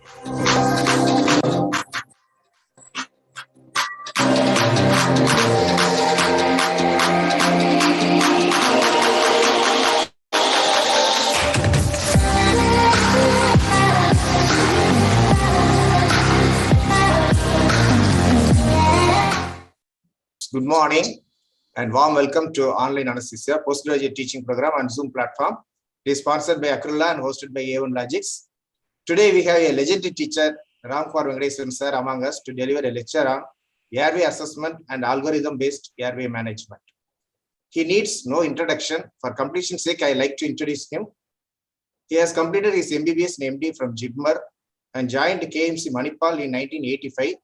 Good morning and warm welcome to Online Anesthesia Postgraduate Teaching Program on Zoom platform. It is sponsored by Acryla and hosted by A1 Logics. Today we have a legendary teacher, Ramkumar Venkateswaran sir, among us to deliver a lecture on airway assessment and algorithm-based airway management. He needs no introduction. For completion's sake, I like to introduce him. He has completed his MBBS and MD from JIBMER and joined KMC Manipal in 1985.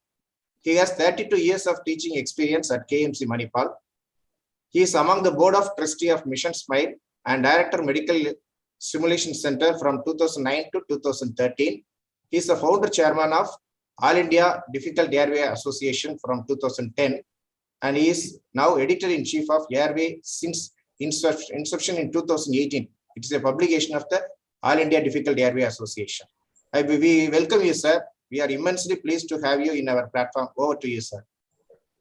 He has 32 years of teaching experience at KMC Manipal. He is among the board of trustee of Mission Smile and director Medical Stimulation Center from 2009 to 2013. He is the founder chairman of All India Difficult Airway Association from 2010, and he is now editor-in-chief of Airway since inception in 2018. It is a publication of the All India Difficult Airway Association. We welcome you, sir. We are immensely pleased to have you in our platform. Over to you, sir.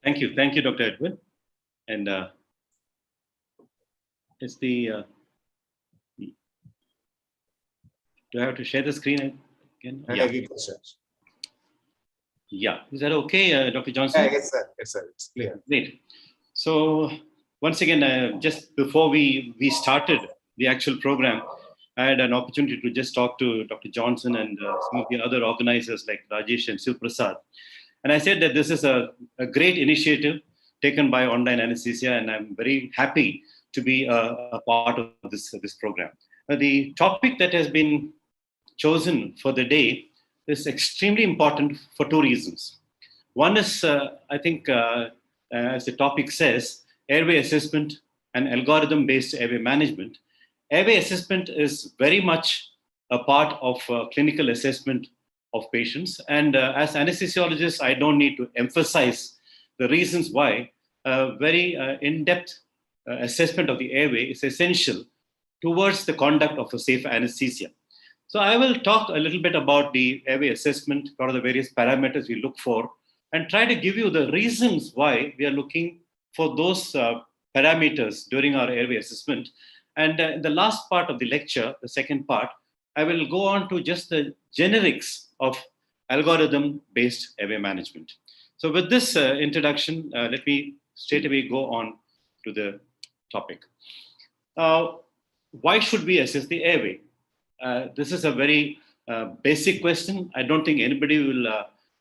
Thank you, Dr. Edward. And it's the. Do I have to share the screen again? Yeah. Is that okay, Dr. Johnson? Yes, sir. Yes, sir. It's clear. Great. So once again, just before we started the actual program, I had an opportunity to just talk to Dr. Johnson and some of the other organizers like Rajesh and Sivaprasad. And I said that this is a great initiative taken by Online Anesthesia, and I'm very happy to be a part of this program. The topic that has been chosen for the day is extremely important for two reasons. One is, I think, as the topic says, airway assessment and algorithm-based airway management. Airway assessment is very much a part of clinical assessment of patients. And as anesthesiologists, I don't need to emphasize the reasons why very in-depth assessment of the airway is essential towards the conduct of a safe anesthesia. So I will talk a little bit about the airway assessment, what are the various parameters we look for, and try to give you the reasons why we are looking for those parameters during our airway assessment. And in the last part of the lecture, the second part, I will go on to just the generics of algorithm-based airway management. So with this introduction, let me straight away go on to the topic. Why should we assess the airway? This is a very basic question. I don't think anybody will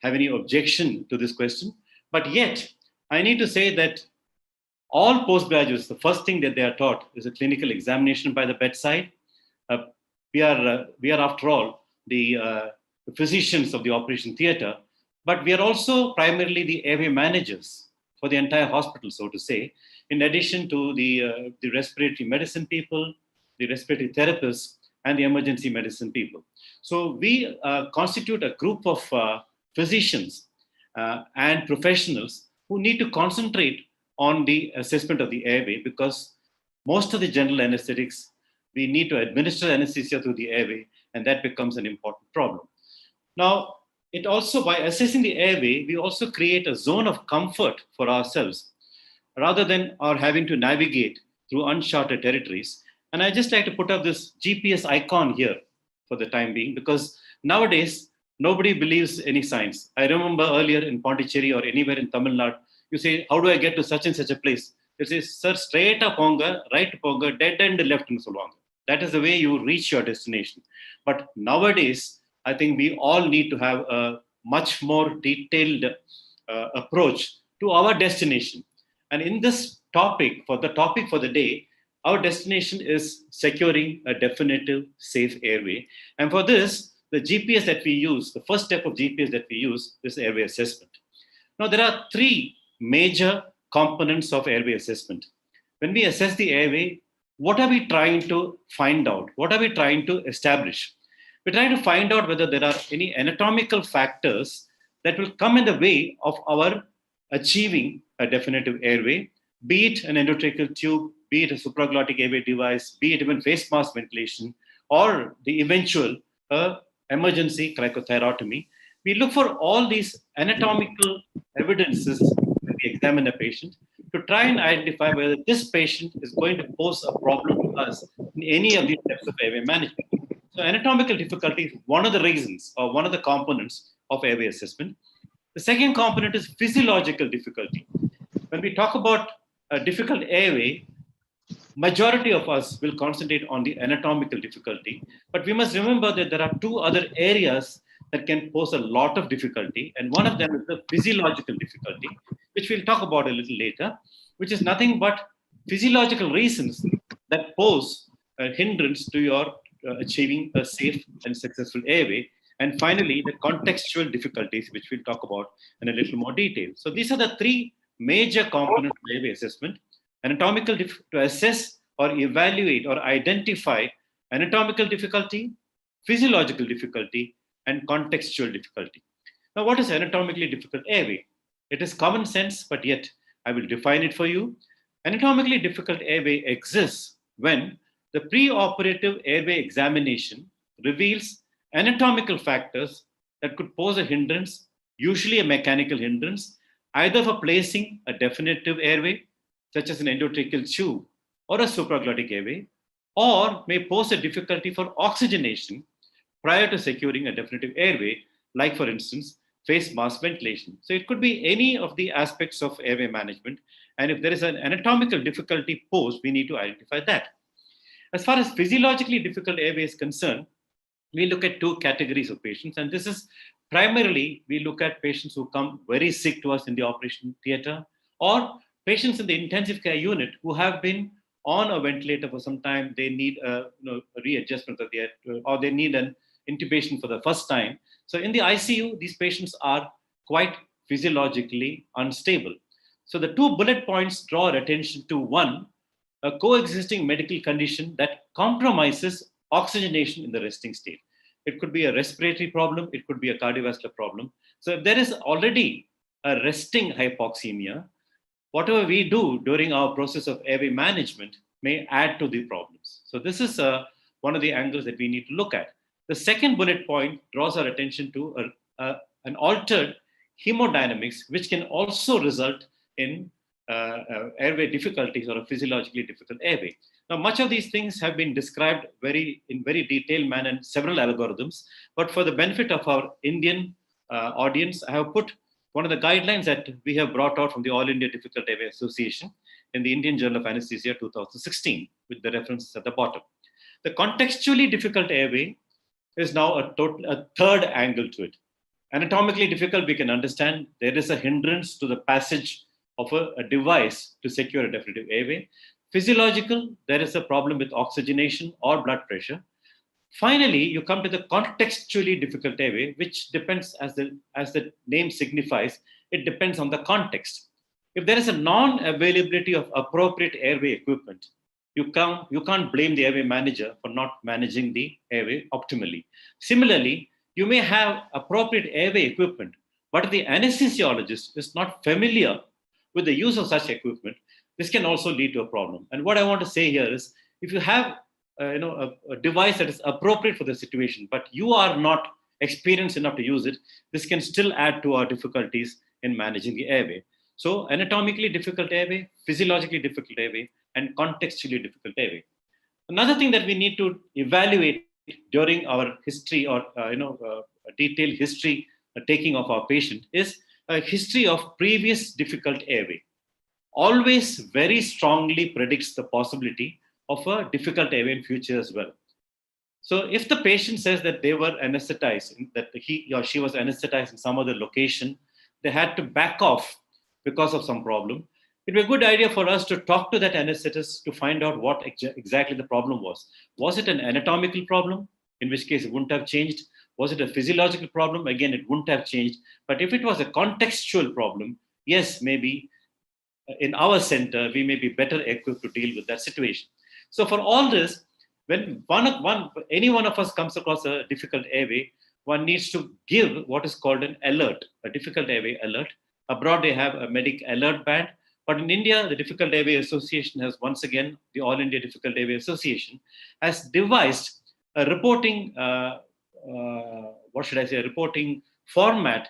have any objection to this question. But yet, I need to say that all postgraduates, the first thing that they are taught is a clinical examination by the bedside. We are after all, the physicians of the operation theater, but we are also primarily the airway managers for the entire hospital, so to say, in addition to the respiratory medicine people, the respiratory therapists, and the emergency medicine people. So we constitute a group of physicians and professionals who need to concentrate on the assessment of the airway, because most of the general anesthetics, we need to administer anesthesia through the airway, and that becomes an important problem. Now, it also, by assessing the airway, we also create a zone of comfort for ourselves, rather than our having to navigate through uncharted territories. And I just like to put up this GPS icon here for the time being, because nowadays, nobody believes any science. I remember earlier in Pondicherry or anywhere in Tamil Nadu, you say, how do I get to such and such a place? You say, sir, straight up ponga, right ponga, dead end left and so on. That is the way you reach your destination. But nowadays, I think we all need to have a much more detailed approach to our destination. And in this topic, for the day, our destination is securing a definitive safe airway. And for this, the GPS that we use, the first step of GPS that we use is airway assessment. Now, there are three major components of airway assessment. When we assess the airway, what are we trying to find out? What are we trying to establish? We're trying to find out whether there are any anatomical factors that will come in the way of our achieving a definitive airway, be it an endotracheal tube, be it a supraglottic airway device, be it even face mask ventilation, or the eventual emergency cricothyrotomy. We look for all these anatomical evidences when we examine a patient to try and identify whether this patient is going to pose a problem to us in any of these steps of airway management. So anatomical difficulty is one of the reasons or one of the components of airway assessment. The second component is physiological difficulty. When we talk about a difficult airway, majority of us will concentrate on the anatomical difficulty, but we must remember that there are two other areas that can pose a lot of difficulty, and one of them is the physiological difficulty, which we'll talk about a little later, which is nothing but physiological reasons that pose a hindrance to your achieving a safe and successful airway. And finally, the contextual difficulties, which we'll talk about in a little more detail. So these are the three major components of airway assessment: anatomical to assess or evaluate or identify anatomical difficulty, physiological difficulty, and contextual difficulty. Now, what is anatomically difficult airway? It is common sense, but yet I will define it for you. Anatomically difficult airway exists when the preoperative airway examination reveals anatomical factors that could pose a hindrance, usually a mechanical hindrance, either for placing a definitive airway, such as an endotracheal tube or a supraglottic airway, or may pose a difficulty for oxygenation prior to securing a definitive airway, like, for instance, face mask ventilation. So it could be any of the aspects of airway management. And if there is an anatomical difficulty posed, we need to identify that. As far as physiologically difficult airway is concerned, we look at two categories of patients. And this is primarily, we look at patients who come very sick to us in the operation theater, or patients in the intensive care unit who have been on a ventilator for some time. They need a readjustment of the, or they need an intubation for the first time. So in the ICU, these patients are quite physiologically unstable. So the two bullet points draw our attention to: one, a coexisting medical condition that compromises oxygenation in the resting state. It could be a respiratory problem, it could be a cardiovascular problem. So if there is already a resting hypoxemia, whatever we do during our process of airway management may add to the problems. So this is one of the angles that we need to look at. The second bullet point draws our attention to an altered hemodynamics, which can also result in airway difficulties or a physiologically difficult airway. Now, much of these things have been described in very detailed manner in several algorithms, but for the benefit of our Indian audience, I have put one of the guidelines that we have brought out from the All India Difficult Airway Association in the Indian Journal of Anaesthesia 2016, with the references at the bottom. The contextually difficult airway is now a third angle to it. Anatomically difficult, we can understand there is a hindrance to the passage of a device to secure a definitive airway. Physiological, there is a problem with oxygenation or blood pressure. Finally, you come to the contextually difficult airway, which depends, as the name signifies, it depends on the context. If there is a non-availability of appropriate airway equipment, you can't blame the airway manager for not managing the airway optimally. Similarly, you may have appropriate airway equipment, but if the anesthesiologist is not familiar with the use of such equipment, this can also lead to a problem. And what I want to say here is, if you have a device that is appropriate for the situation, but you are not experienced enough to use it, this can still add to our difficulties in managing the airway. So anatomically difficult airway, physiologically difficult airway, and contextually difficult airway. Another thing that we need to evaluate during our history or detailed history taking of our patient is a history of previous difficult airway. Always very strongly predicts the possibility of a difficult airway in future as well. So if the patient says that they were anesthetized, that he or she was anesthetized in some other location, they had to back off because of some problem, it would be a good idea for us to talk to that anesthetist to find out what exactly the problem was. Was it an anatomical problem? In which case it wouldn't have changed. Was it a physiological problem? Again, it wouldn't have changed. But if it was a contextual problem, yes, maybe in our center, we may be better equipped to deal with that situation. So for all this, when any one of us comes across a difficult airway, one needs to give what is called an alert, a difficult airway alert. Abroad, they have a medic alert band. But in India, the Difficult Airway Association has, once again, the All India Difficult Airway Association has devised a reporting what should I say, a reporting format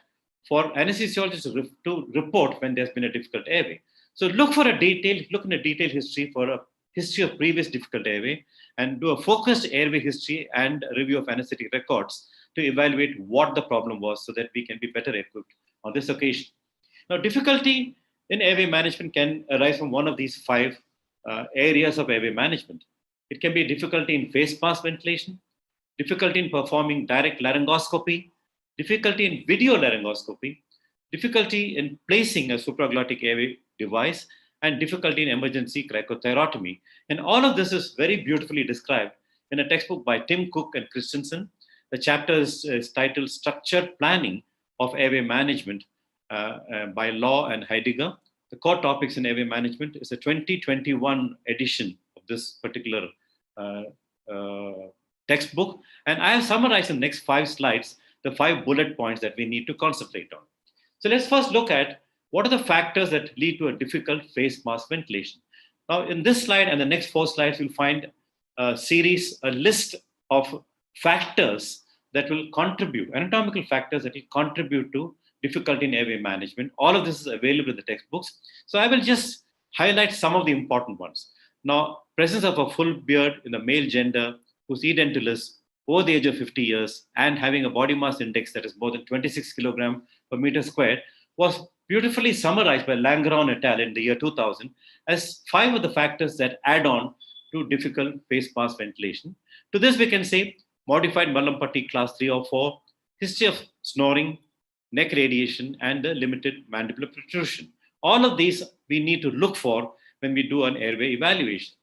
for anesthesiologists to report when there's been a difficult airway. So look in a detailed history for a history of previous difficult airway and do a focused airway history and review of anesthetic records to evaluate what the problem was so that we can be better equipped on this occasion. Now, difficulty in airway management can arise from one of these five areas of airway management. It can be difficulty in face mask ventilation, difficulty in performing direct laryngoscopy, difficulty in video laryngoscopy, difficulty in placing a supraglottic airway device, and difficulty in emergency cricothyrotomy. And all of this is very beautifully described in a textbook by Tim Cook and Christensen. The chapter is titled Structured Planning of Airway Management by Law and Heidegger. The core topics in airway management is a 2021 edition of this particular textbook. And I have summarized in the next 5 slides the 5 bullet points that we need to concentrate on. So let's first look at what are the factors that lead to a difficult face mask ventilation. Now, in this slide and the next 4 slides, you'll find a list of factors that will contribute, anatomical factors that will contribute to difficulty in airway management. All of this is available in the textbooks. So I will just highlight some of the important ones. Now, presence of a full beard in the male gender who's edentalus over the age of 50 years and having a body mass index that is more than 26 kilogram per meter squared was beautifully summarized by Langeron et al. In the year 2000 as 5 of the factors that add on to difficult face mask ventilation. To this, we can say modified Mallampati class 3 or 4, history of snoring, neck radiation, and the limited mandibular protrusion. All of these we need to look for when we do an airway evaluation.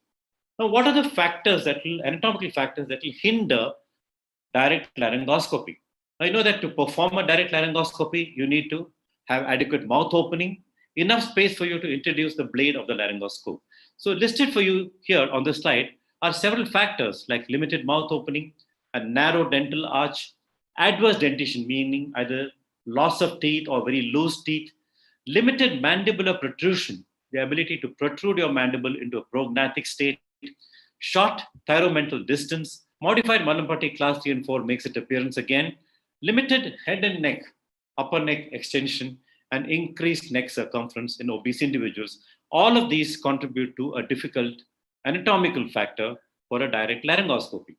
Now, what are the anatomical factors that will hinder direct laryngoscopy? Now, you know that to perform a direct laryngoscopy, you need to have adequate mouth opening, enough space for you to introduce the blade of the laryngoscope. So listed for you here on the slide are several factors like limited mouth opening, a narrow dental arch, adverse dentition, meaning either loss of teeth or very loose teeth, limited mandibular protrusion, the ability to protrude your mandible into a prognathic state, short thyromental distance, modified Mallampati class 3 and 4 makes its appearance again, limited head and neck, upper neck extension, and increased neck circumference in obese individuals. All of these contribute to a difficult anatomical factor for a direct laryngoscopy.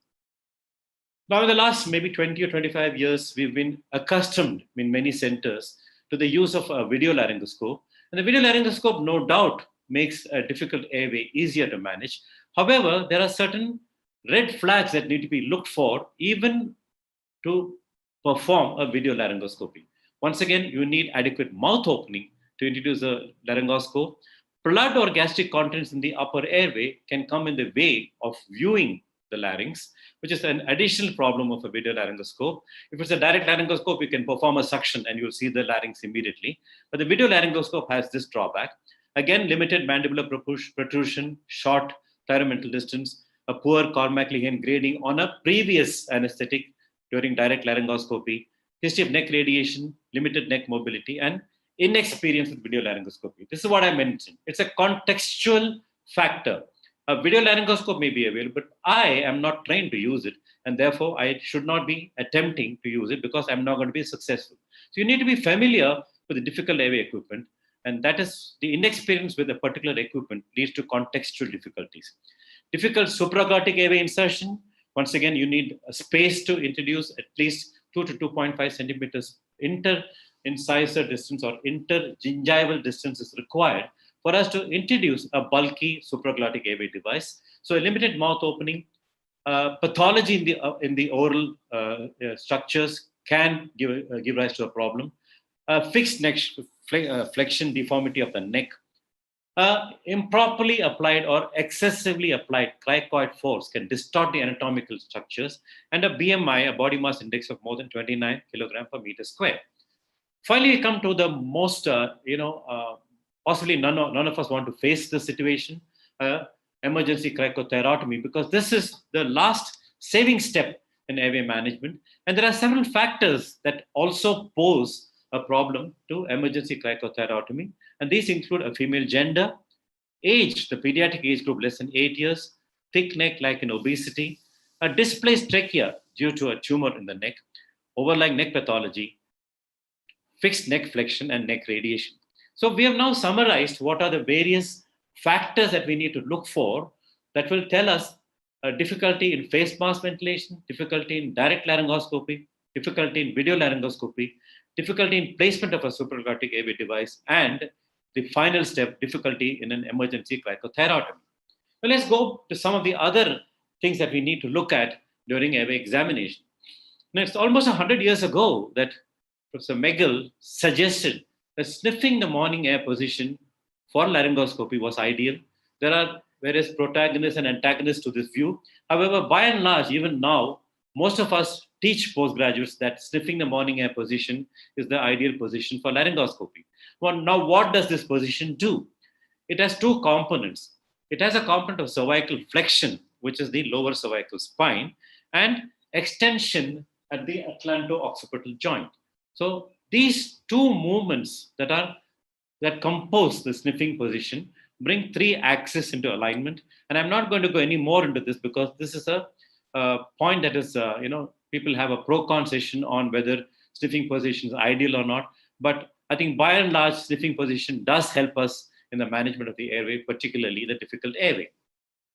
Now, in the last maybe 20 or 25 years, we've been accustomed in many centers to the use of a video laryngoscope. And the video laryngoscope, no doubt, makes a difficult airway easier to manage. However, there are certain red flags that need to be looked for even to perform a video laryngoscopy. Once again, you need adequate mouth opening to introduce a laryngoscope. Blood or gastric contents in the upper airway can come in the way of viewing the larynx, which is an additional problem of a video laryngoscope. If it's a direct laryngoscope, you can perform a suction and you'll see the larynx immediately. But the video laryngoscope has this drawback. Again, limited mandibular protrusion, short thyromental distance, a poor Cormack-Lehane grading on a previous anesthetic during direct laryngoscopy, history of neck radiation, limited neck mobility, and inexperience with video laryngoscopy. This is what I mentioned. It's a contextual factor. A video laryngoscope may be available, but I am not trained to use it, and therefore I should not be attempting to use it because I'm not going to be successful. So you need to be familiar with the difficult airway equipment, and that is the inexperience with a particular equipment leads to contextual difficulties. Difficult supraglottic airway insertion. Once again, you need a space to introduce at least 2 to 2.5 centimeters incisor distance or intergingival distance is required for us to introduce a bulky supraglottic airway device. So a limited mouth opening, pathology in the oral structures can give rise to a problem. Fixed neck flexion deformity of the neck, improperly applied or excessively applied cricoid force can distort the anatomical structures, and a BMI, a body mass index of more than 29 kilogram per meter square. Finally, we come to the most, possibly none of us want to face this situation, emergency cricothyrotomy, because this is the last saving step in airway management. And there are several factors that also pose a problem to emergency cricothyrotomy. And these include a female gender, age, the pediatric age group less than 8 years, thick neck like in obesity, a displaced trachea due to a tumor in the neck, overlying neck pathology, fixed neck flexion, and neck radiation. So we have now summarized what are the various factors that we need to look for that will tell us difficulty in face mask ventilation, difficulty in direct laryngoscopy, difficulty in video laryngoscopy, difficulty in placement of a supraglottic airway device, and the final step, difficulty in an emergency cricothyrotomy. Well, let's go to some of the other things that we need to look at during airway examination. Now, it's almost 100 years ago that Professor Megel suggested that sniffing the morning air position for laryngoscopy was ideal. There are various protagonists and antagonists to this view. However, by and large, even now, most of us teach postgraduates that sniffing the morning air position is the ideal position for laryngoscopy. Well, now, what does this position do? It has two components. It has a component of cervical flexion, which is the lower cervical spine, and extension at the atlanto-occipital joint. So these two movements that compose the sniffing position bring three axes into alignment. And I'm not going to go any more into this because this is a point that is, people have a pro-con session on whether sniffing position is ideal or not. But I think by and large, sniffing position does help us in the management of the airway, particularly the difficult airway.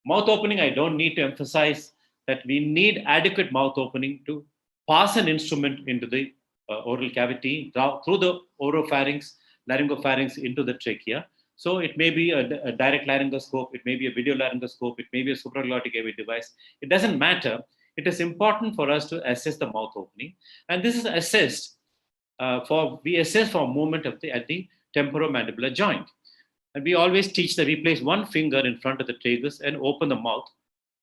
Mouth opening, I don't need to emphasize that we need adequate mouth opening to pass an instrument into the oral cavity through the oropharynx, laryngopharynx into the trachea. So it may be a direct laryngoscope, it may be a video laryngoscope, it may be a supraglottic airway device. It doesn't matter. It is important for us to assess the mouth opening. And this is assessed we assess for movement at the temporomandibular joint. And we always teach that we place one finger in front of the tragus and open the mouth.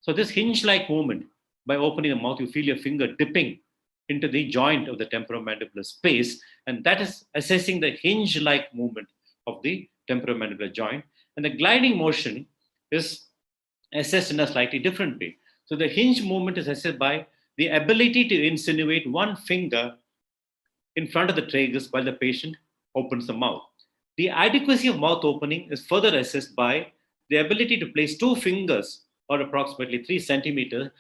So this hinge-like movement, by opening the mouth, you feel your finger dipping into the joint of the temporomandibular space, and that is assessing the hinge-like movement of the temporomandibular joint. And the gliding motion is assessed in a slightly different way. So the hinge movement is assessed by the ability to insinuate one finger in front of the tragus while the patient opens the mouth. The adequacy of mouth opening is further assessed by the ability to place two fingers, or approximately 3 centimeters,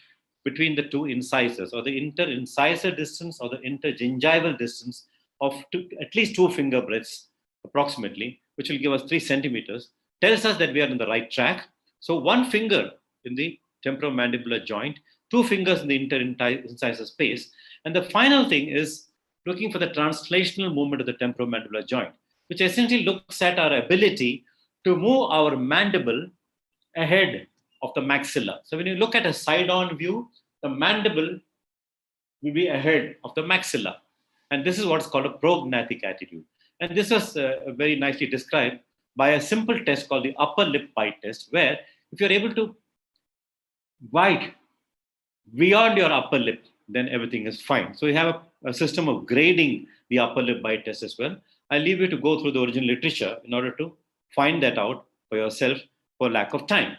between the two incisors, or the inter-incisor distance or the intergingival distance of at least 2 finger breadths, approximately, which will give us 3 centimeters, tells us that we are in the right track. So 1 finger in the temporomandibular joint, 2 fingers in the inter-incisor space. And the final thing is looking for the translational movement of the temporomandibular joint, which essentially looks at our ability to move our mandible ahead of the maxilla. So when you look at a side-on view, the mandible will be ahead of the maxilla. And this is what's called a prognathic attitude. And this was very nicely described by a simple test called the upper lip bite test, where if you're able to bite beyond your upper lip, then everything is fine. So we have a system of grading the upper lip bite test as well. I'll leave you to go through the original literature in order to find that out for yourself for lack of time.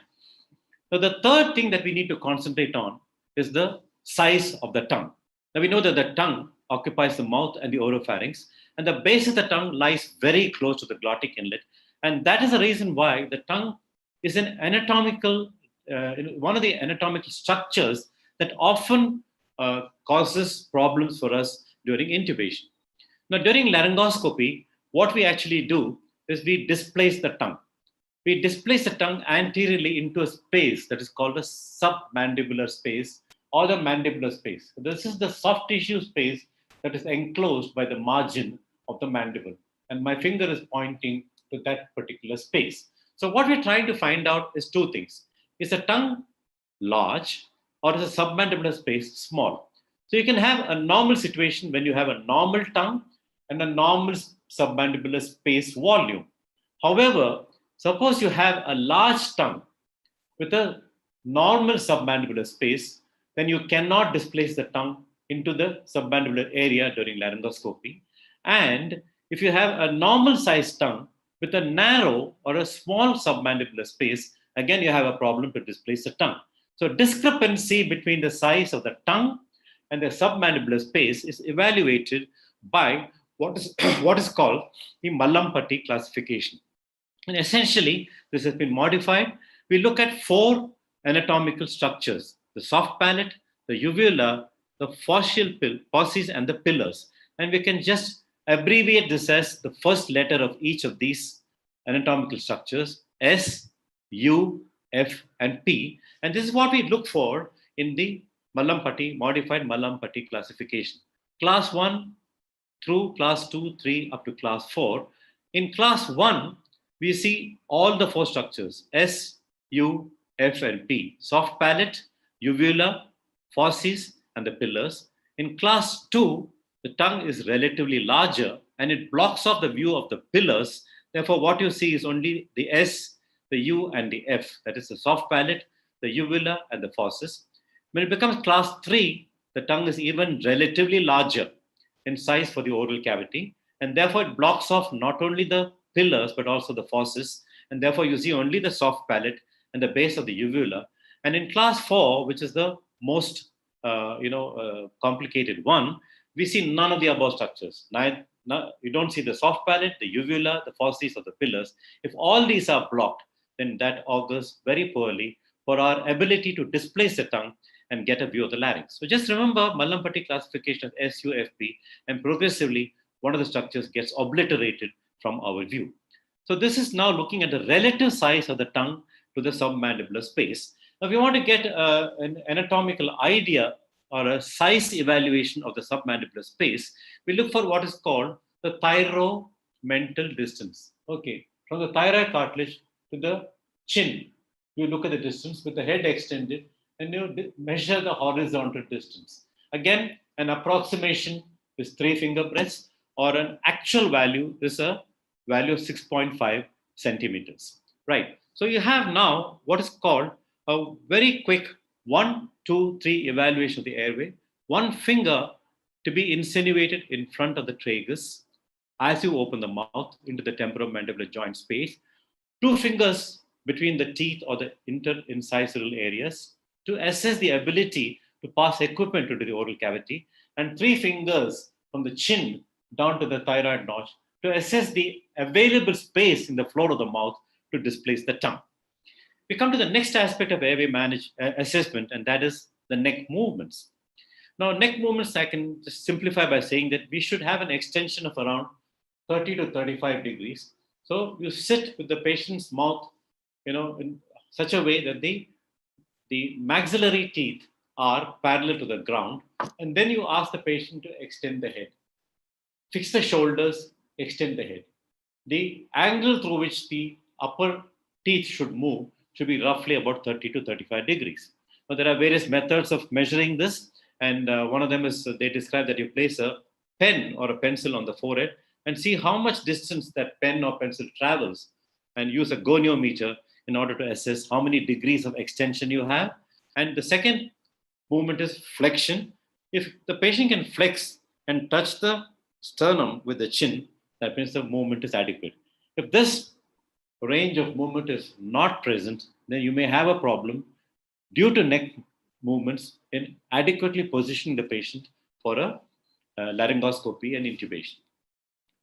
So the third thing that we need to concentrate on is the size of the tongue. Now we know that the tongue occupies the mouth and the oropharynx, and the base of the tongue lies very close to the glottic inlet. And that is the reason why the tongue is an anatomical, one of the anatomical structures that often causes problems for us during intubation. Now, during laryngoscopy, what we actually do is we displace the tongue. We displace the tongue anteriorly into a space that is called a submandibular space or the mandibular space. This is the soft tissue space that is enclosed by the margin of the mandible. And my finger is pointing to that particular space. So what we're trying to find out is two things. Is the tongue large or is the submandibular space small? So you can have a normal situation when you have a normal tongue and a normal submandibular space volume. However, suppose you have a large tongue with a normal submandibular space, then you cannot displace the tongue into the submandibular area during laryngoscopy. And if you have a normal sized tongue with a narrow or a small submandibular space, again, you have a problem to displace the tongue. So discrepancy between the size of the tongue and the submandibular space is evaluated by what is called the Mallampati classification. And essentially, this has been modified. We look at 4 anatomical structures: the soft palate, the uvula, the fauces, and the pillars. And we can just abbreviate this as the first letter of each of these anatomical structures: S, U, F, and P. And this is what we look for in the Mallampati, modified Mallampati classification. Class 1 through class 2, 3, up to class 4. In class 1, we see all the four structures: S, U, F, and P. Soft palate, uvula, fauces, and the pillars. In class 2, the tongue is relatively larger and it blocks off the view of the pillars. Therefore, what you see is only the S, the U, and the F. That is the soft palate, the uvula, and the fauces. When it becomes class 3, the tongue is even relatively larger in size for the oral cavity, and therefore it blocks off not only the pillars but also the fauces, and therefore you see only the soft palate and the base of the uvula. And in class 4, which is the most complicated one, we see none of the above structures. You don't see the soft palate, the uvula, the fauces, or the pillars. If all these are blocked, then that augurs very poorly for our ability to displace the tongue and get a view of the larynx. So just remember Mallampati classification of SUFP, and progressively one of the structures gets obliterated from our view. So this is now looking at the relative size of the tongue to the submandibular space. Now, if you want to get an anatomical idea or a size evaluation of the submandibular space, we look for what is called the thyromental distance. Okay, from the thyroid cartilage to the chin, you look at the distance with the head extended, and you measure the horizontal distance. Again, an approximation is 3 finger breadths, or an actual value is a value of 6.5 centimeters. Right. So you have now what is called a very quick 1, 2, 3 evaluation of the airway. One finger to be insinuated in front of the tragus as you open the mouth into the temporomandibular joint space. 2 fingers between the teeth or the interincisal areas to assess the ability to pass equipment into the oral cavity, and 3 fingers from the chin down to the thyroid notch to assess the available space in the floor of the mouth to displace the tongue. We come to the next aspect of airway assessment, and that is the neck movements. Now, neck movements, I can just simplify by saying that we should have an extension of around 30 to 35 degrees. So you sit with the patient's mouth, in such a way that the maxillary teeth are parallel to the ground, and then you ask the patient to extend the head. Fix the shoulders, extend the head. The angle through which the upper teeth should move should be roughly about 30 to 35 degrees. Now, there are various methods of measuring this, and one of them is they describe that you place a pen or a pencil on the forehead and see how much distance that pen or pencil travels, and use a goniometer in order to assess how many degrees of extension you have. And the second movement is flexion. If the patient can flex and touch the sternum with the chin, that means the movement is adequate. If this range of movement is not present, then you may have a problem due to neck movements in adequately positioning the patient for a laryngoscopy and intubation.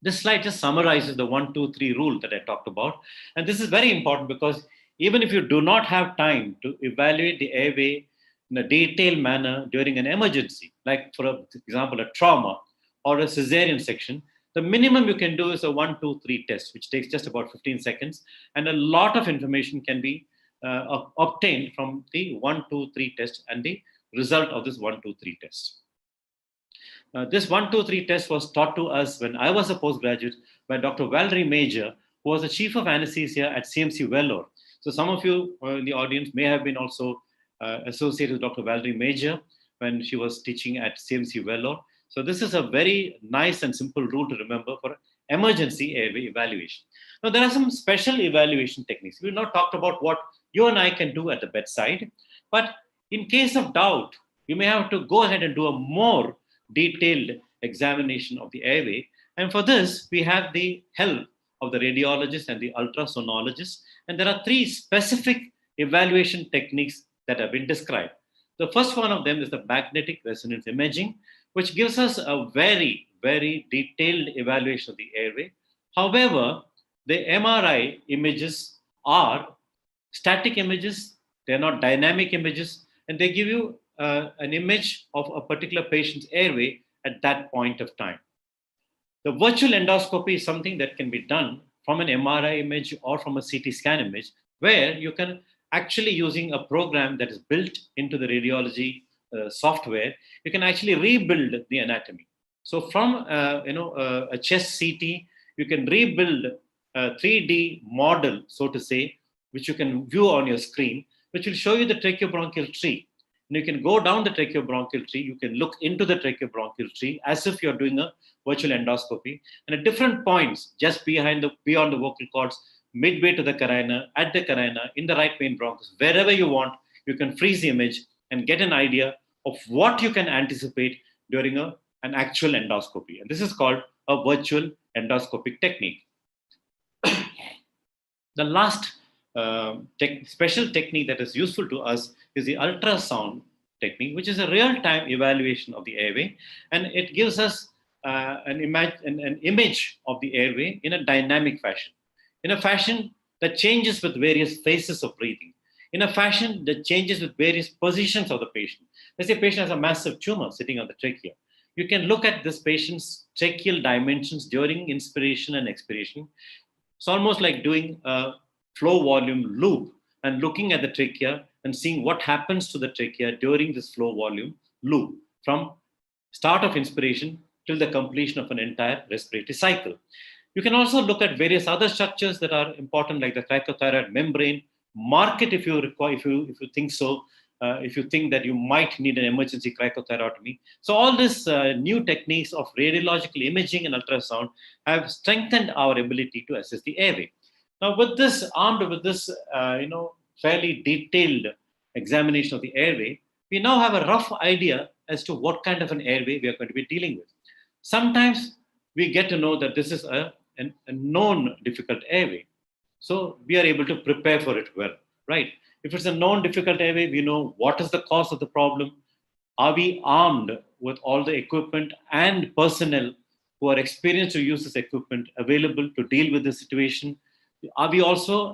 This slide just summarizes the 1, 2, 3 rule that I talked about. And this is very important because even if you do not have time to evaluate the airway in a detailed manner during an emergency, like for example, a trauma or a cesarean section, the minimum you can do is a 1, 2, 3 test, which takes just about 15 seconds. And a lot of information can be obtained from the 1, 2, 3 test and the result of this 1, 2, 3 test. This 1, 2, 3 test was taught to us when I was a postgraduate by Dr. Valerie Major, who was the chief of anesthesia at CMC Vellore. So some of you in the audience may have been also associated with Dr. Valerie Major when she was teaching at CMC Vellore. So this is a very nice and simple rule to remember for emergency airway evaluation. Now, there are some special evaluation techniques. We've not talked about what you and I can do at the bedside, but in case of doubt, you may have to go ahead and do a more detailed examination of the airway. And for this, we have the help of the radiologist and the ultrasonologist. And there are 3 specific evaluation techniques that have been described. The first one of them is the magnetic resonance imaging, which gives us a very, very detailed evaluation of the airway. However, the MRI images are static images, they're not dynamic images, and they give you an image of a particular patient's airway at that point of time. The virtual endoscopy is something that can be done from an MRI image or from a CT scan image, where you can actually, using a program that is built into the radiology software, you can actually rebuild the anatomy. So from a chest CT, you can rebuild a 3D model, so to say, which you can view on your screen, which will show you the tracheobronchial tree. And you can go down the tracheobronchial tree, you can look into the tracheobronchial tree as if you're doing a virtual endoscopy. And at different points, just beyond the vocal cords, midway to the carina, at the carina, in the right main bronchus, wherever you want, you can freeze the image and get an idea of what you can anticipate during an actual endoscopy. And this is called a virtual endoscopic technique. The last special technique that is useful to us is the ultrasound technique, which is a real-time evaluation of the airway, and it gives us an image of the airway in a dynamic fashion, in a fashion that changes with various phases of breathing, in a fashion that changes with various positions of the patient. Let's say a patient has a massive tumor sitting on the trachea. You can look at this patient's tracheal dimensions during inspiration and expiration. It's almost like doing a flow volume loop and looking at the trachea and seeing what happens to the trachea during this flow volume loop from start of inspiration till the completion of an entire respiratory cycle. You can also look at various other structures that are important, like the cricothyroid membrane. Mark it if you require, if you think so. If you think that you might need an emergency cricothyrotomy. So all these new techniques of radiological imaging and ultrasound have strengthened our ability to assess the airway. Now, with this, armed with this, fairly detailed examination of the airway, we now have a rough idea as to what kind of an airway we are going to be dealing with. Sometimes we get to know that this is a known difficult airway. So we are able to prepare for it well, right? If it's a known difficult airway, we know what is the cause of the problem. Are we armed with all the equipment and personnel who are experienced to use this equipment available to deal with the situation? Do we also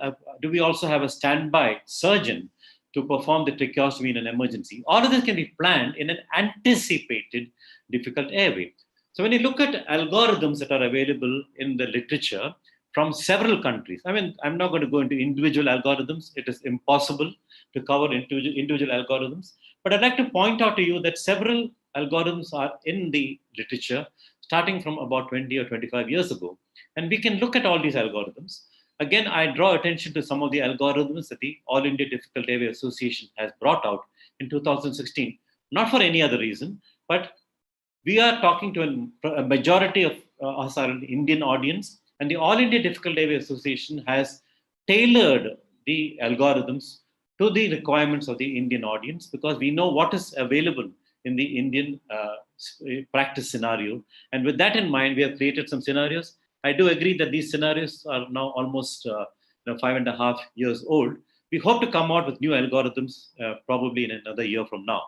have a standby surgeon to perform the tracheostomy in an emergency? All of this can be planned in an anticipated difficult airway. So when you look at algorithms that are available in the literature from several countries, I mean, I'm not going to go into individual algorithms. It is impossible to cover individual algorithms. But I'd like to point out to you that several algorithms are in the literature starting from about 20 or 25 years ago. And we can look at all these algorithms. Again, I draw attention to some of the algorithms that the All India Difficult Airway Association has brought out in 2016, not for any other reason, but we are talking to a majority of us are an Indian audience, and the All India Difficult Airway Association has tailored the algorithms to the requirements of the Indian audience, because we know what is available in the Indian practice scenario. And with that in mind, we have created some scenarios. I do agree that these scenarios are now almost 5.5 years old. We hope to come out with new algorithms probably in another year from now.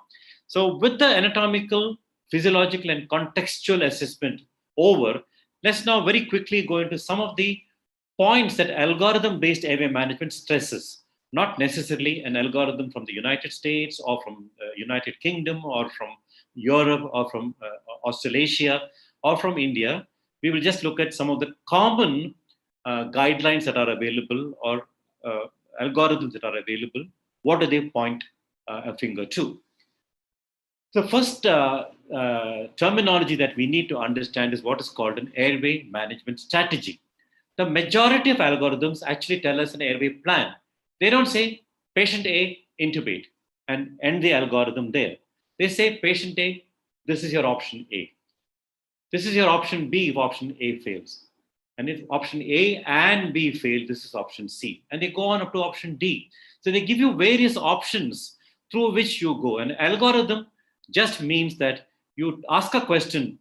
So with the anatomical, physiological, and contextual assessment over, let's now very quickly go into some of the points that algorithm-based airway management stresses. Not necessarily an algorithm from the United States or from United Kingdom or from Europe or from Australasia or from India. We will just look at some of the common guidelines that are available or algorithms that are available. What do they point a finger to? The first terminology that we need to understand is what is called an airway management strategy. The majority of algorithms actually tell us an airway plan. They don't say patient A, intubate, and end the algorithm there. They say patient A, this is your option A. This is your option B if option A fails. And if option A and B fail, this is option C. And they go on up to option D. So they give you various options through which you go. An algorithm just means that you ask a question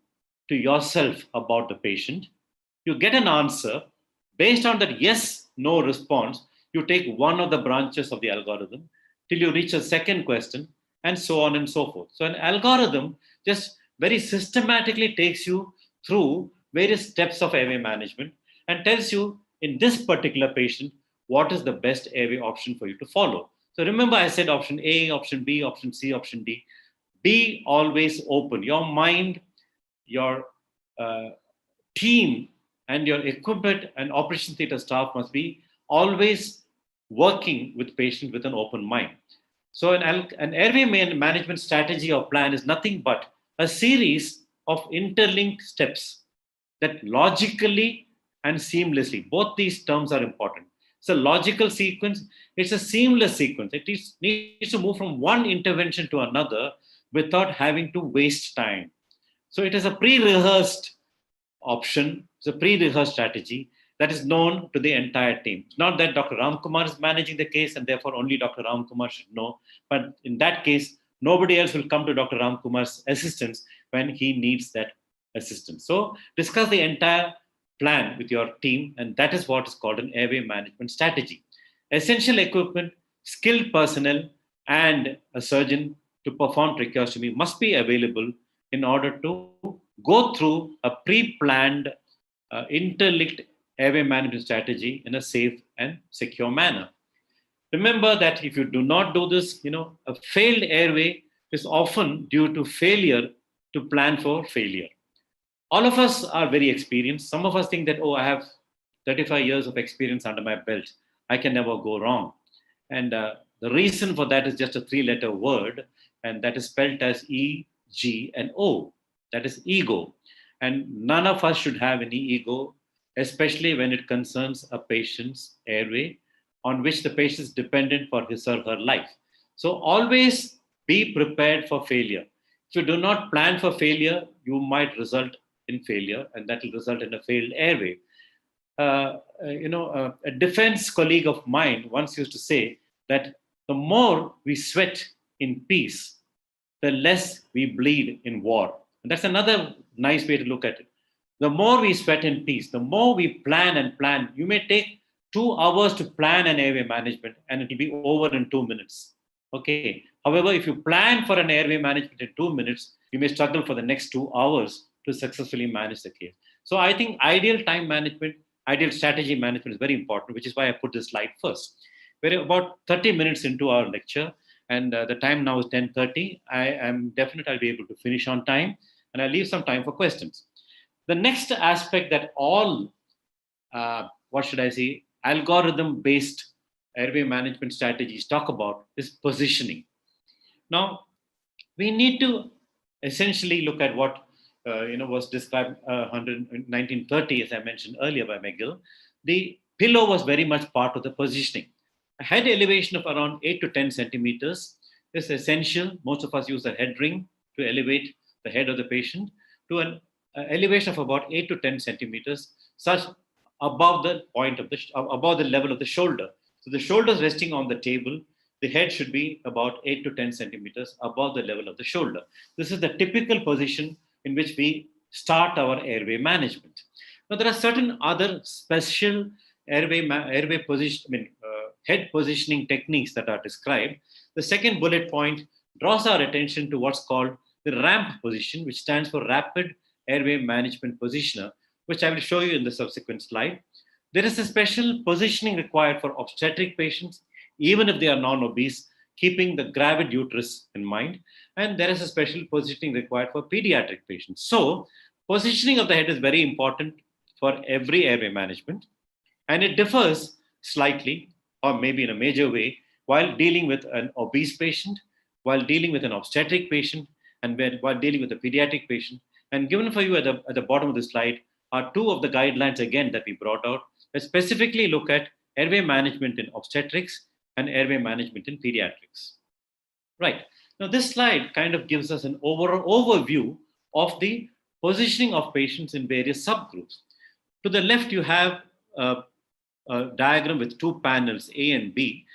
to yourself about the patient. You get an answer. Based on that yes, no response, you take one of the branches of the algorithm till you reach a second question, and so on and so forth. So an algorithm just very systematically takes you through various steps of airway management and tells you in this particular patient what is the best airway option for you to follow. So remember, I said option A, option B, option C, option D. be always open. Your mind, your team, and your equipment and operation theatre staff must be always working with patients with an open mind. So an airway management strategy or plan is nothing but a series of interlinked steps that logically and seamlessly, both these terms are important. It's a logical sequence, it's a seamless sequence. It needs to move from one intervention to another without having to waste time. So it is a pre-rehearsed option, it's a pre-rehearsed strategy that is known to the entire team. It's not that Dr. Ramkumar is managing the case and therefore only Dr. Ramkumar should know, but in that case, nobody else will come to Dr. Ramkumar's assistance when he needs that assistance. So discuss the entire plan with your team, and that is what is called an airway management strategy. Essential equipment, skilled personnel, and a surgeon to perform tracheostomy must be available in order to go through a pre-planned, interlinked airway management strategy in a safe and secure manner. Remember that if you do not do this, a failed airway is often due to failure to plan for failure. All of us are very experienced. Some of us think that, I have 35 years of experience under my belt. I can never go wrong. And the reason for that is just a 3-letter word, and that is spelled as E, G, and O. That is ego. And none of us should have any ego, especially when it concerns a patient's airway on which the patient is dependent for his or her life. So always be prepared for failure. If you do not plan for failure, you might result in failure, and that will result in a failed airway. A defense colleague of mine once used to say that the more we sweat in peace, the less we bleed in war. And that's another nice way to look at it. The more we sweat in peace, the more we plan and plan. You may take 2 hours to plan an airway management and it will be over in 2 minutes. Okay. However, if you plan for an airway management in 2 minutes, you may struggle for the next 2 hours to successfully manage the case. So I think ideal time management, ideal strategy management is very important, which is why I put this slide first. We're about 30 minutes into our lecture, and the time now is 10:30. I am definite I'll be able to finish on time, and I'll leave some time for questions. The next aspect that all, algorithm-based airway management strategies talk about is positioning. Now, we need to essentially look at what was described in 1930, as I mentioned earlier by McGill. The pillow was very much part of the positioning. A head elevation of around 8 to 10 centimeters is essential. Most of us use a head ring to elevate the head of the patient to an elevation of about 8 to 10 centimeters, such above the above the level of the shoulder. So the shoulders resting on the table, the head should be about 8 to 10 centimeters above the level of the shoulder. This is the typical position in which we start our airway management. Now, there are certain other special head positioning techniques that are described. The second bullet point draws our attention to what's called the RAMP position, which stands for Rapid Airway Management Positioner, which I will show you in the subsequent slide. There is a special positioning required for obstetric patients, even if they are non-obese, keeping the gravid uterus in mind. And there is a special positioning required for pediatric patients. So positioning of the head is very important for every airway management. And it differs slightly, or maybe in a major way, while dealing with an obese patient, while dealing with an obstetric patient, and while dealing with a pediatric patient. And given for you at the bottom of the slide are 2 of the guidelines, again, that we brought out that specifically look at airway management in obstetrics and airway management in pediatrics. Right. Now, this slide kind of gives us an overview of the positioning of patients in various subgroups. To the left, you have a diagram with 2 panels, A and B.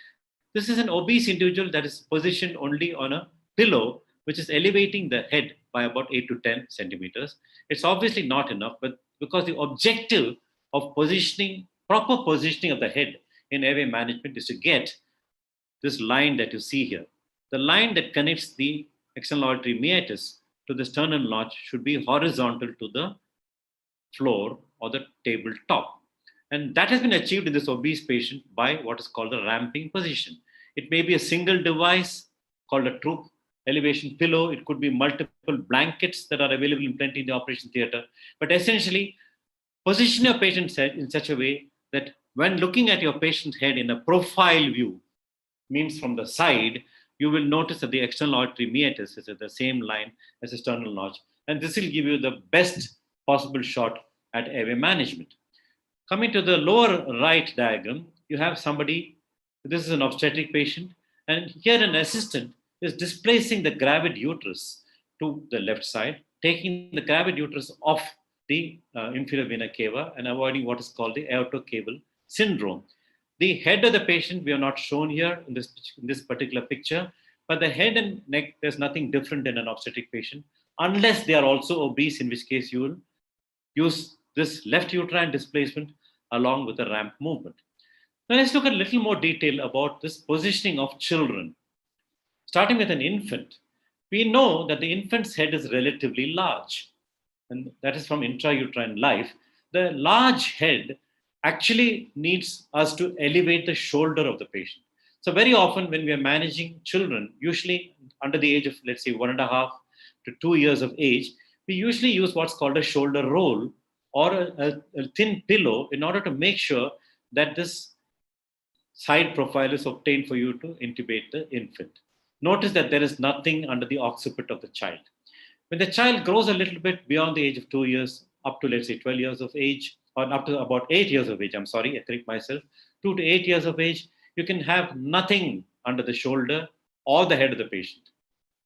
This is an obese individual that is positioned only on a pillow, which is elevating the head by about 8 to 10 centimeters. It's obviously not enough, but because the objective of proper positioning of the head in airway management is to get this line that you see here. The line that connects the external auditory meatus to the sternum notch should be horizontal to the floor or the table top. And that has been achieved in this obese patient by what is called a ramping position. It may be a single device called a elevation pillow. It could be multiple blankets that are available in plenty in the operation theater. But essentially, position your patient's head in such a way that when looking at your patient's head in a profile view, means from the side, you will notice that the external auditory meatus is at the same line as external notch. And this will give you the best possible shot at airway management. Coming to the lower right diagram, you have somebody, this is an obstetric patient, and here an assistant is displacing the gravid uterus to the left side, taking the gravid uterus off the inferior vena cava and avoiding what is called the aortocaval syndrome. The head of the patient we are not shown here in this particular picture, but the head and neck, there's nothing different in an obstetric patient, unless they are also obese, in which case you will use this left uterine displacement along with the ramp movement. Now let's look at a little more detail about this positioning of children. Starting with an infant, we know that the infant's head is relatively large, and that is from intrauterine life. The large head actually needs us to elevate the shoulder of the patient. So very often when we are managing children, usually under the age of, let's say, 1.5 to 2 years of age, we usually use what's called a shoulder roll or a thin pillow in order to make sure that this side profile is obtained for you to intubate the infant. Notice that there is nothing under the occiput of the child. When the child grows a little bit beyond the age of 2 years, up to, let's say, 12 years of age, or up to about 8 years of age, I correct myself, 2 to 8 years of age, you can have nothing under the shoulder or the head of the patient.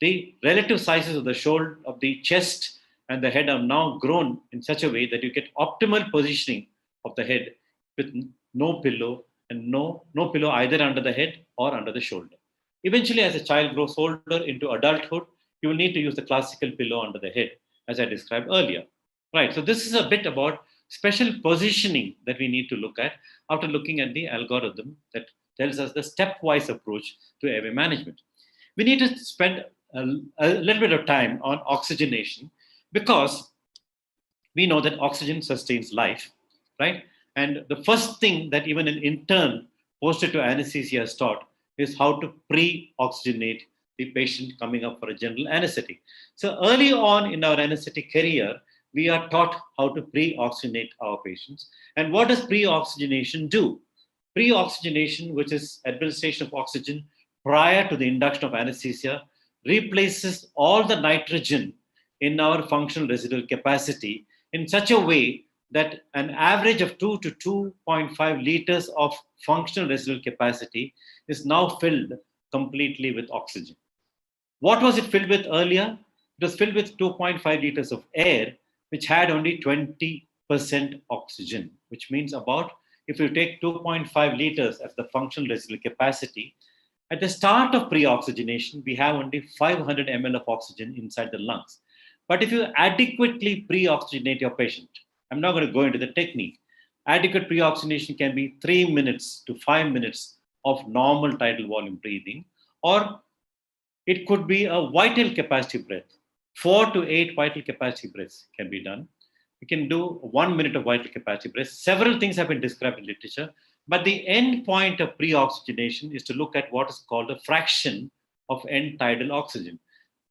The relative sizes of the shoulder, of the chest and the head are now grown in such a way that you get optimal positioning of the head with no pillow and no pillow either under the head or under the shoulder. Eventually, as a child grows older into adulthood, you will need to use the classical pillow under the head, as I described earlier. Right, so this is a bit about special positioning that we need to look at after looking at the algorithm that tells us the stepwise approach to airway management. We need to spend a little bit of time on oxygenation because we know that oxygen sustains life, right? And the first thing that even an intern posted to anesthesia is taught is how to pre-oxygenate the patient coming up for a general anesthetic. So early on in our anesthetic career, we are taught how to pre-oxygenate our patients. And what does pre-oxygenation do? Pre-oxygenation, which is administration of oxygen prior to the induction of anesthesia, replaces all the nitrogen in our functional residual capacity in such a way that an average of 2 to 2.5 liters of functional residual capacity is now filled completely with oxygen. What was it filled with earlier? It was filled with 2.5 liters of air, which had only 20% oxygen, which means about, if you take 2.5 liters as the functional residual capacity, at the start of pre-oxygenation, we have only 500 ml of oxygen inside the lungs. But if you adequately pre-oxygenate your patient, I'm not going to go into the technique. Adequate pre-oxygenation can be 3 minutes to 5 minutes of normal tidal volume breathing, or it could be a vital capacity breath. 4 to 8 vital capacity breaths can be done. We can do 1 minute of vital capacity breath. Several things have been described in literature, but the end point of pre-oxygenation is to look at what is called a fraction of end tidal oxygen.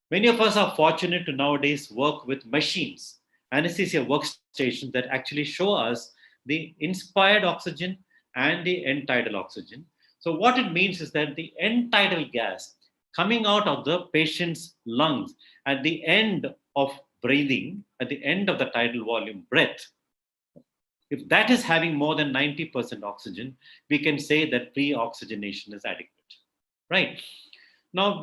Many of us are fortunate to nowadays work with machines, anesthesia workstations that actually show us the inspired oxygen and the end tidal oxygen. So what it means is that the end tidal gas coming out of the patient's lungs at the end of breathing, at the end of the tidal volume breath, if that is having more than 90% oxygen, we can say that pre-oxygenation is adequate, right? Now,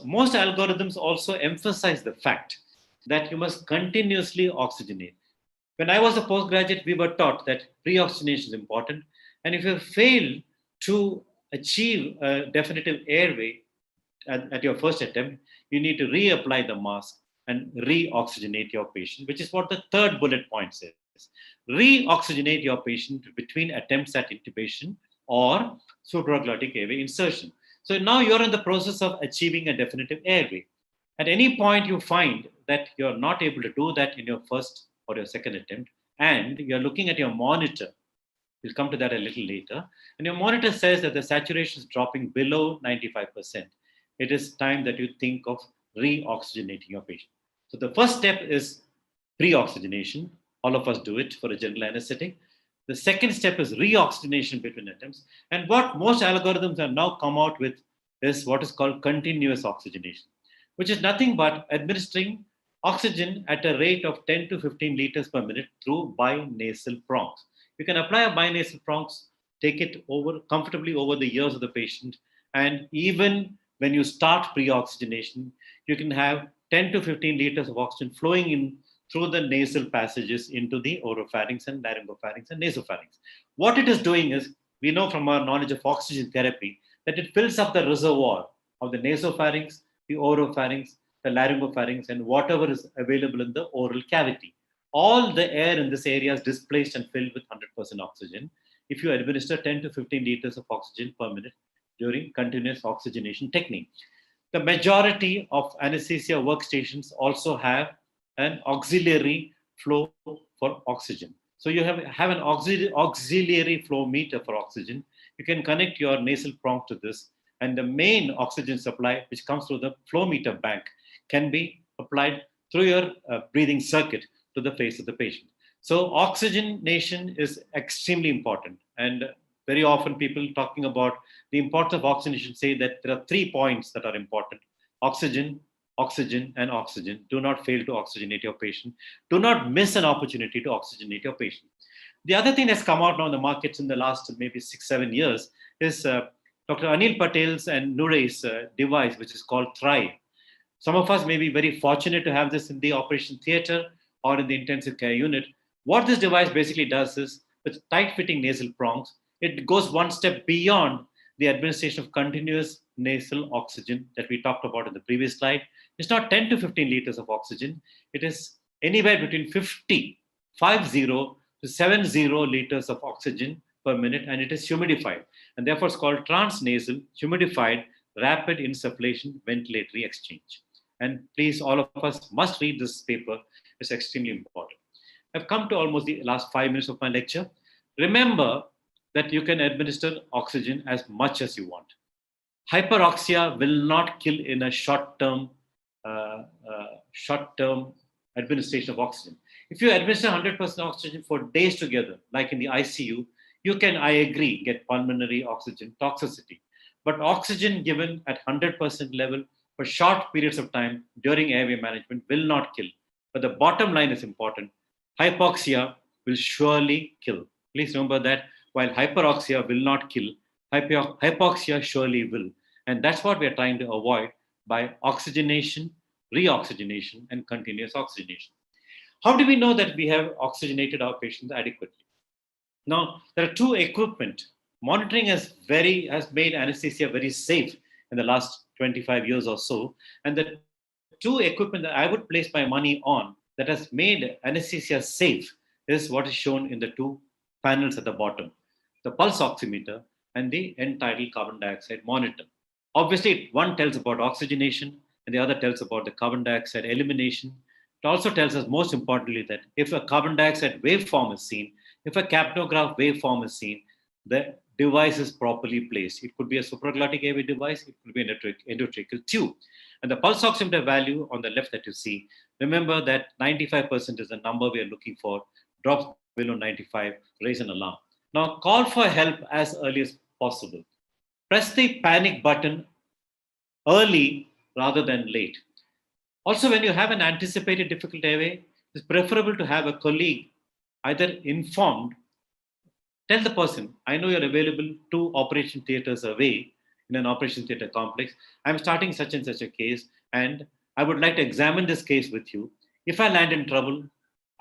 most algorithms also emphasize the fact that you must continuously oxygenate. When I was a postgraduate, we were taught that pre-oxygenation is important. And if you fail to achieve a definitive airway at your first attempt, you need to reapply the mask and re-oxygenate your patient, which is what the third bullet point says. Re-oxygenate your patient between attempts at intubation or supraglottic airway insertion. So now you're in the process of achieving a definitive airway. At any point you find that you're not able to do that in your first or your second attempt, and you're looking at your monitor, we'll come to that a little later, and your monitor says that the saturation is dropping below 95%. It is time that you think of re-oxygenating your patient. So the first step is pre-oxygenation. All of us do it for a general anesthetic. The second step is re-oxygenation between attempts. And what most algorithms have now come out with is what is called continuous oxygenation, which is nothing but administering oxygen at a rate of 10 to 15 liters per minute through binasal prongs. You can apply a binasal prongs, take it over comfortably over the ears of the patient, and even when you start pre-oxygenation, you can have 10 to 15 liters of oxygen flowing in through the nasal passages into the oropharynx and laryngopharynx and nasopharynx. What it is doing is, we know from our knowledge of oxygen therapy that it fills up the reservoir of the nasopharynx, the oropharynx, the laryngopharynx, and whatever is available in the oral cavity. All the air in this area is displaced and filled with 100% oxygen if you administer 10 to 15 liters of oxygen per minute during continuous oxygenation technique. The majority of anesthesia workstations also have an auxiliary flow for oxygen. So you have an auxiliary flow meter for oxygen. You can connect your nasal prong to this, and the main oxygen supply, which comes through the flow meter bank, can be applied through your breathing circuit to the face of the patient. So oxygenation is extremely important, and very often people talking about the importance of oxygenation say that there are 3 points that are important: oxygen, oxygen, and oxygen. Do not fail to oxygenate your patient. Do not miss an opportunity to oxygenate your patient. The other thing that's come out now in the markets in the last maybe 6-7 years is Dr. Anil Patel's and Nuray's device, which is called Thrive. Some of us may be very fortunate to have this in the operation theater or in the intensive care unit. What this device basically does is, with tight-fitting nasal prongs, it goes one step beyond the administration of continuous nasal oxygen that we talked about in the previous slide. It's not 10 to 15 liters of oxygen. It is anywhere between 50 to 70 liters of oxygen per minute, and it is humidified. And therefore, it's called transnasal, humidified, rapid insufflation ventilatory exchange. And please, all of us must read this paper. It's extremely important. I've come to almost the last 5 minutes of my lecture. Remember that you can administer oxygen as much as you want. Hyperoxia will not kill in a short-term administration of oxygen. If you administer 100% oxygen for days together, like in the ICU, you can, I agree, get pulmonary oxygen toxicity. But oxygen given at 100% level for short periods of time during airway management will not kill. But the bottom line is important. Hypoxia will surely kill. Please remember that while hyperoxia will not kill, hypoxia surely will. And that's what we're trying to avoid by oxygenation, reoxygenation, and continuous oxygenation. How do we know that we have oxygenated our patients adequately? Now, there are two equipment. Monitoring has made anesthesia very safe in the last 25 years or so. And the two equipment that I would place my money on that has made anesthesia safe is what is shown in the two panels at the bottom: the pulse oximeter and the end-tidal carbon dioxide monitor. Obviously, one tells about oxygenation and the other tells about the carbon dioxide elimination. It also tells us, most importantly, that if a carbon dioxide waveform is seen, if a capnograph waveform is seen, the device is properly placed. It could be a supraglottic airway device, it could be an endotracheal tube. And the pulse oximeter value on the left that you see, remember that 95% is the number we are looking for. Drops below 95, raise an alarm. Now call for help as early as possible. Press the panic button early rather than late. Also, when you have an anticipated difficult airway, it's preferable to have a colleague either informed. Tell the person, I know you're available 2 operation theaters away in an operation theater complex. I'm starting such and such a case, and I would like to examine this case with you. If I land in trouble,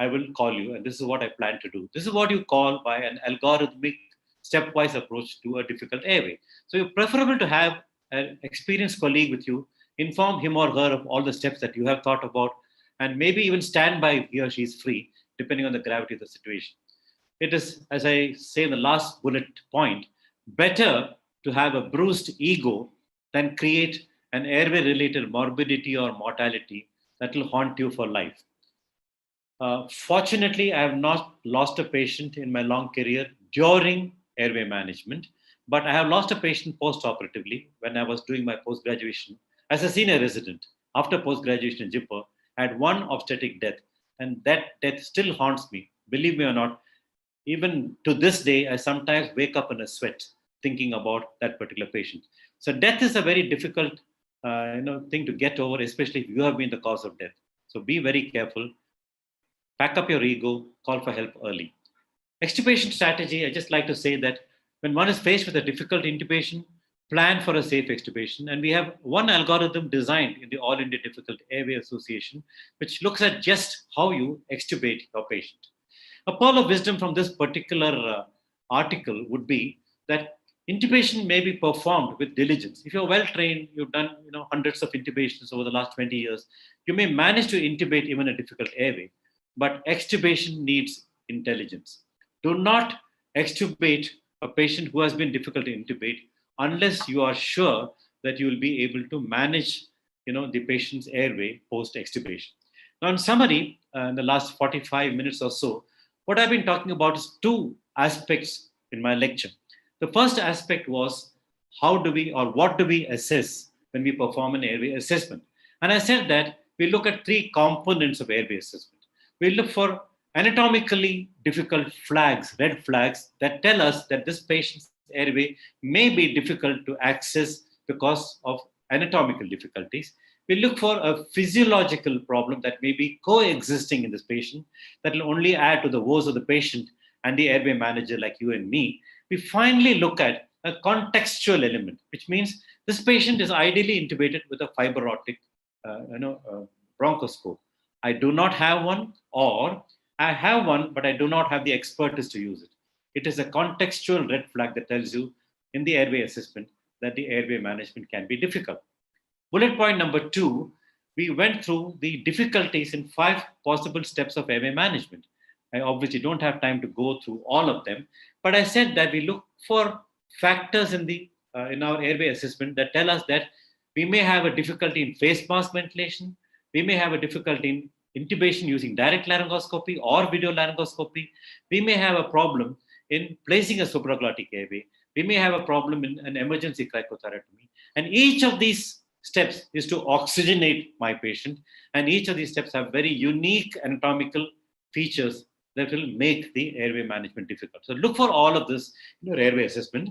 I will call you, and this is what I plan to do. This is what you call by an algorithmic stepwise approach to a difficult airway. So it's preferable to have an experienced colleague with you, inform him or her of all the steps that you have thought about, and maybe even stand by if he or she is free, depending on the gravity of the situation. It is, as I say in the last bullet point, better to have a bruised ego than create an airway-related morbidity or mortality that will haunt you for life. Fortunately, I have not lost a patient in my long career during airway management, but I have lost a patient post-operatively when I was doing my post-graduation as a senior resident after post-graduation in JIPA, I had one obstetric death, and that death still haunts me. Believe me or not, even to this day, I sometimes wake up in a sweat thinking about that particular patient. So death is a very difficult thing to get over, especially if you have been the cause of death. So be very careful. Pack up your ego, call for help early. Extubation strategy, I just like to say that when one is faced with a difficult intubation, plan for a safe extubation. And we have one algorithm designed in the All India Difficult Airway Association, which looks at just how you extubate your patient. A pearl of wisdom from this particular article would be that intubation may be performed with diligence. If you're well trained, you've done hundreds of intubations over the last 20 years, you may manage to intubate even a difficult airway. But extubation needs intelligence. Do not extubate a patient who has been difficult to intubate unless you are sure that you will be able to manage the patient's airway post extubation. Now, in summary, in the last 45 minutes or so, what I've been talking about is two aspects in my lecture. The first aspect was how do we or what do we assess when we perform an airway assessment? And I said that we look at three components of airway assessment. We look for anatomically difficult flags, red flags, that tell us that this patient's airway may be difficult to access because of anatomical difficulties. We look for a physiological problem that may be coexisting in this patient that will only add to the woes of the patient and the airway manager like you and me. We finally look at a contextual element, which means this patient is ideally intubated with a fiber optic bronchoscope. I do not have one, or I have one, but I do not have the expertise to use it. It is a contextual red flag that tells you in the airway assessment that the airway management can be difficult. Bullet point number 2, we went through the difficulties in 5 possible steps of airway management. I obviously don't have time to go through all of them, but I said that we look for factors in our airway assessment that tell us that we may have a difficulty in face mask ventilation, we may have a difficulty in intubation using direct laryngoscopy or video laryngoscopy, we may have a problem in placing a supraglottic airway, we may have a problem in an emergency cricothyrotomy, and each of these steps is to oxygenate my patient, and each of these steps have very unique anatomical features that will make the airway management difficult. So look for all of this in your airway assessment.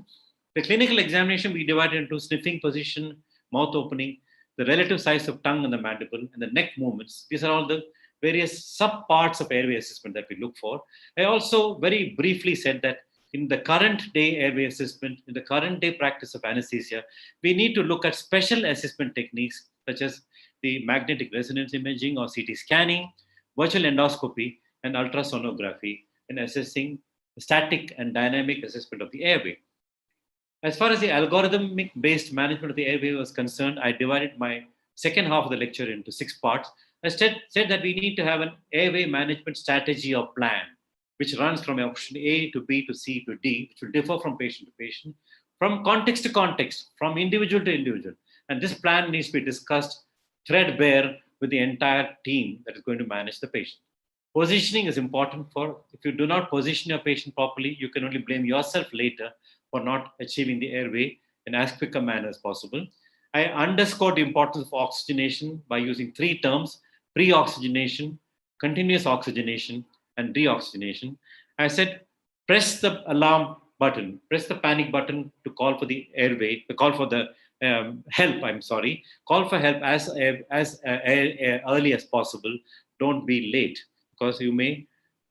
The clinical examination we divided into sniffing position, mouth opening, the relative size of tongue and the mandible, and the neck movements. These are all the various subparts of airway assessment that we look for. I also very briefly said that in the current day airway assessment, in the current day practice of anesthesia, we need to look at special assessment techniques such as the magnetic resonance imaging or CT scanning, virtual endoscopy, and ultrasonography in assessing the static and dynamic assessment of the airway. As far as the algorithmic-based management of the airway was concerned, I divided my second half of the lecture into 6 parts. I said that we need to have an airway management strategy or plan, which runs from option A to B to C to D, which will differ from patient to patient, from context to context, from individual to individual. And this plan needs to be discussed threadbare with the entire team that is going to manage the patient. Positioning is important if you do not position your patient properly, you can only blame yourself later for not achieving the airway in as quick a manner as possible. I underscored the importance of oxygenation by using 3 terms: pre-oxygenation, continuous oxygenation, and reoxygenation. I said, press the alarm button, press the panic button to call for the airway, to call for the help, call for help as early as possible. Don't be late, because you may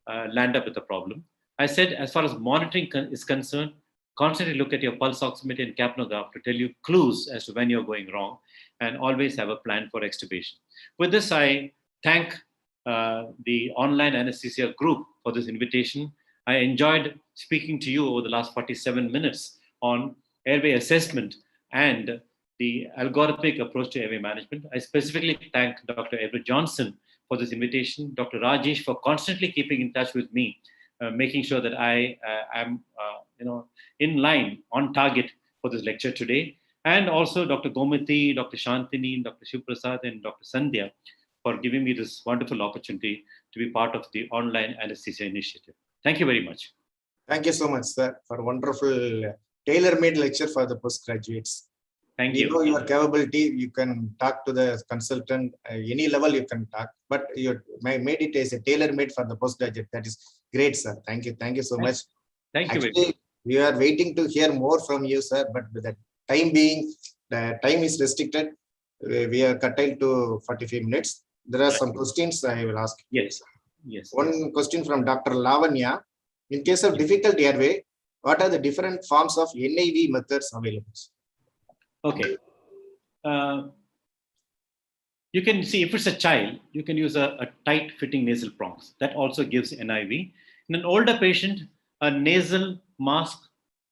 land up with a problem. I said, as far as monitoring is concerned, constantly look at your pulse oximeter and capnograph to tell you clues as to when you're going wrong, and always have a plan for extubation. With this, I thank the online anesthesia group for this invitation. I enjoyed speaking to you over the last 47 minutes on airway assessment and the algorithmic approach to airway management. I specifically thank Dr. Edward Johnson for this invitation, Dr. Rajesh for constantly keeping in touch with me, making sure that I am in line, on target for this lecture today, and also Dr. Gomati, Dr. Shantini, Dr. Shivprasad, and Dr. Sandhya for giving me this wonderful opportunity to be part of the online anesthesia initiative. Thank you very much. Thank you so much, sir, for a wonderful tailor-made lecture for the postgraduates. Thank We you. know your capability. You can talk to the consultant, any level you can talk, but you made it as a tailor-made for the postgraduate. That is great, sir. Thank you. Thank you so much. Thank you. Actually, we are waiting to hear more from you, sir, but with the time being, the time is restricted. We are curtailed to 45 minutes. There are some questions I will ask. Yes. Yes. One question from Dr. Lavanya. In case of difficult airway, what are the different forms of NIV methods available? Okay. You can see if it's a child, you can use a tight fitting nasal prongs. That also gives NIV. In an older patient, a nasal mask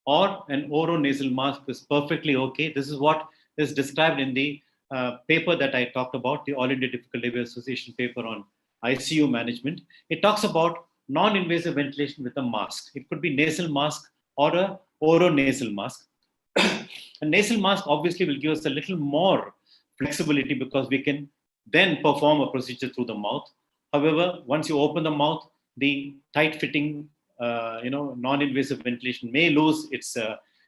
or an oronasal mask is perfectly okay. This is what is described in the paper that I talked about, the All India Difficult Airway Association paper on ICU management. It talks about non-invasive ventilation with a mask. It could be nasal mask or a oronasal mask. A nasal mask obviously will give us a little more flexibility because we can then perform a procedure through the mouth. However, once you open the mouth, the tight fitting, non-invasive ventilation may lose its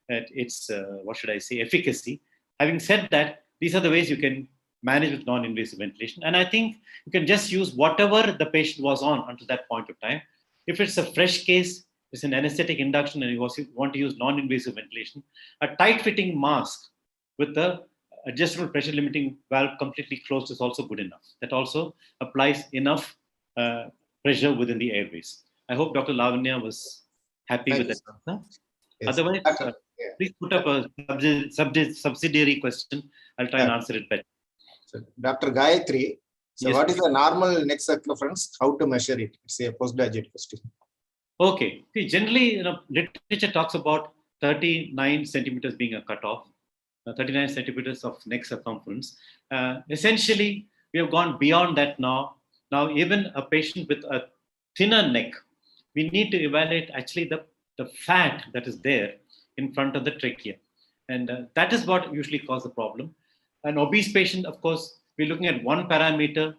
efficacy. Having said that, these are the ways you can manage with non-invasive ventilation. And I think you can just use whatever the patient was on until that point of time. If it's a fresh case, it's an anesthetic induction and you want to use non-invasive ventilation, a tight-fitting mask with the adjustable pressure limiting valve completely closed is also good enough. That also applies enough pressure within the airways. I hope Dr. Lavanya was happy with that answer. Yes. Otherwise, please put up a subsidiary question. I'll try and answer it better. So, Dr. Gayatri, so yes, what is the normal neck circumference? How to measure it? It's a postgraduate question. Okay. See, generally, literature talks about 39 centimeters being a cutoff, 39 centimeters of neck circumference. Essentially, we have gone beyond that now. Now, even a patient with a thinner neck, we need to evaluate actually the fat that is there in front of the trachea. And that is what usually causes the problem. An obese patient, of course, we're looking at one parameter,